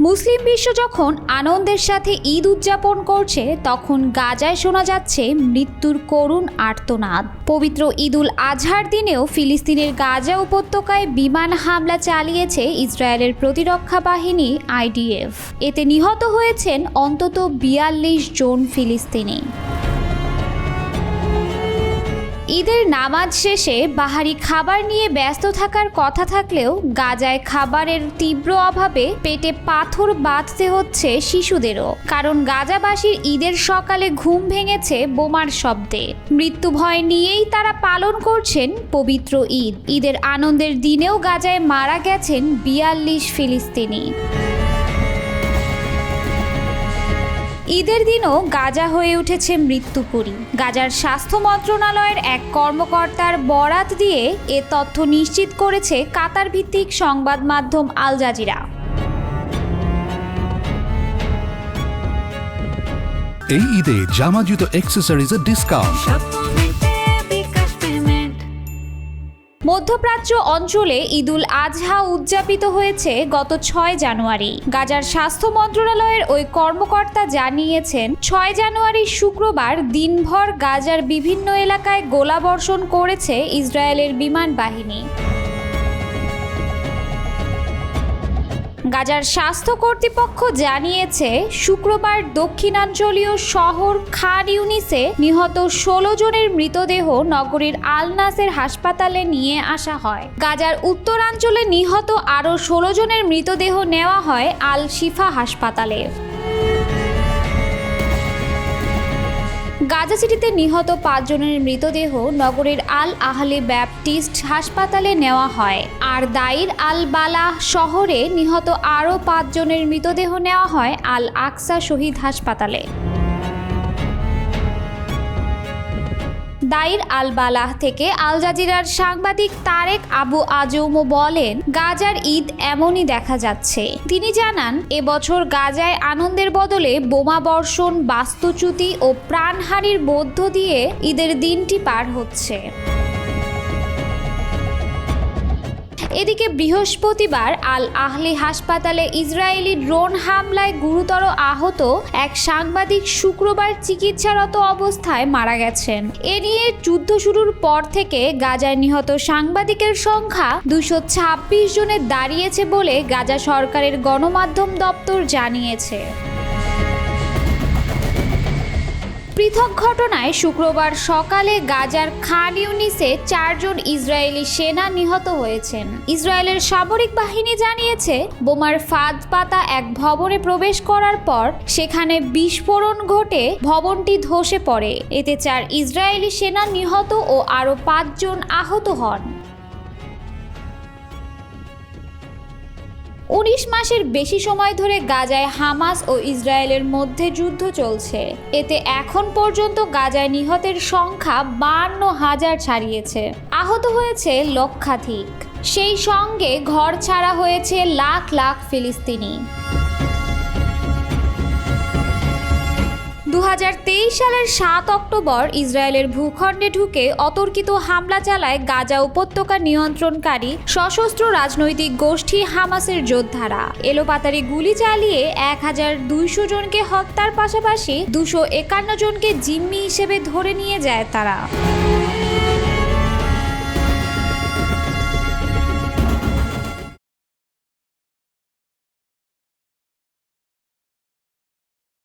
মুসলিম বিশ্ব যখন আনন্দের সাথে ঈদ উদযাপন করছে, তখন গাজায় শোনা যাচ্ছে মৃত্যুর করুণ আর্তনাদ। পবিত্র ঈদুল আজহার দিনেও ফিলিস্তিনের গাজা উপত্যকায় বিমান হামলা চালিয়েছে ইসরায়েলের প্রতিরক্ষা বাহিনী IDF। এতে নিহত হয়েছেন অন্তত 42 জন ফিলিস্তিনি। ঈদের নামাজ শেষে বাহারি খাবার নিয়ে ব্যস্ত থাকার কথা থাকলেও গাজায় খাবারের তীব্র অভাবে পেটে পাথর বাঁধতে হচ্ছে শিশুদেরও। কারণ গাজাবাসীর ঈদের সকালে ঘুম ভেঙেছে বোমার শব্দে। মৃত্যু ভয় নিয়েই তারা পালন করছেন পবিত্র ঈদ। ঈদের আনন্দের দিনেও গাজায় মারা গেছেন 42 ফিলিস্তিনি। ঈদের দিনও গাজা হয়ে উঠেছে মৃত্যুপুরী। গাজার স্বাস্থ্য মন্ত্রণালয়ের এক কর্মকর্তার বরাত দিয়ে এ তথ্য নিশ্চিত করেছে কাতার ভিত্তিক সংবাদ মাধ্যম আল জাজিরা। এই ঈদে জামা জুতো অ্যাক্সেসরিজের ডিসকাউন্ট। মধ্যপ্রাচ্য অঞ্চলে ঈদুল আজহা উদযাপিত হয়েছে গত 6 জানুয়ারি। গাজার স্বাস্থ্য মন্ত্রণালয়ের ওই কর্মকর্তা জানিয়েছেন, 6 জানুয়ারি শুক্রবার দিনভর গাজার বিভিন্ন এলাকায় গোলাবর্ষণ করেছে ইসরায়েলের বিমান বাহিনী। গাজার স্বাস্থ্য কর্তৃপক্ষ জানিয়েছে, শুক্রবার দক্ষিণাঞ্চলীয় শহর খান ইউনিসে নিহত 16 জনের মৃতদেহ নগরীর আল নাসের হাসপাতালে নিয়ে আসা হয়। গাজার উত্তরাঞ্চলে নিহত আরও 16 জনের মৃতদেহ নেওয়া হয় আল শিফা হাসপাতালে। গাজা সিটিতে নিহত 5 জনের মৃতদেহ নগরের আল আহলে ব্যাপটিস্ট হাসপাতালে নেওয়া হয়। আর দাইর আল বালাহ শহরে নিহত আরও 5 জনের মৃতদেহ নেওয়া হয় আল আকসা শহীদ হাসপাতালে। দাইর আল বালাহ থেকে আল জাজিরার সাংবাদিক তারেক আবু আজৌমো বলেন, গাজার ঈদ এমনই দেখা যাচ্ছে। তিনি জানান, এবছর গাজায় আনন্দের বদলে বোমা বর্ষণ, বাস্তুচ্যুতি ও প্রাণহানির মধ্য দিয়ে ঈদের দিনটি পার হচ্ছে। এদিকে বৃহস্পতিবার আল আহলি হাসপাতালে ইসরায়েলি ড্রোন হামলায় গুরুতর আহত এক সাংবাদিক শুক্রবার চিকিৎসারত অবস্থায় মারা গেছেন। এ নিয়ে যুদ্ধ শুরুর পর থেকে গাজায় নিহত সাংবাদিকের সংখ্যা 226 জনে দাঁড়িয়েছে বলে গাজা সরকারের গণমাধ্যম দপ্তর জানিয়েছে। পৃথক ঘটনায় শুক্রবার সকালে গাজার খান ইউনিসে 4 জন ইসরায়েলি সেনা নিহত হয়েছেন। ইসরায়েলের সামরিক বাহিনী জানিয়েছে, বোমার ফাঁদ পাতা এক ভবনে প্রবেশ করার পর সেখানে বিস্ফোরণ ঘটে ভবনটি ধসে পড়ে। এতে 4 ইসরায়েলি সেনা নিহত ও আরও 5 জন আহত হন। 19 মাসের বেশি সময় ধরে গাজায় হামাস ও ইসরায়েলের মধ্যে যুদ্ধ চলছে। এতে এখন পর্যন্ত গাজায় নিহতের সংখ্যা 52,000 ছাড়িয়েছে। আহত হয়েছে লক্ষাধিক। সেই সঙ্গে ঘর ছাড়া হয়েছে লাখ লাখ ফিলিস্তিনি। 2023 সালের 7 অক্টোবর ইসরায়েলের ভূখণ্ডে ঢুকে অতর্কিত হামলা চালায় গাজা উপত্যকা নিয়ন্ত্রণকারী সশস্ত্র রাজনৈতিক গোষ্ঠী হামাসের যোদ্ধারা। এলোপাতাড়ি গুলি চালিয়ে 1200 জনকে হত্যার পাশাপাশি 251 জনকে জিম্মি হিসেবে ধরে নিয়ে যায় তারা।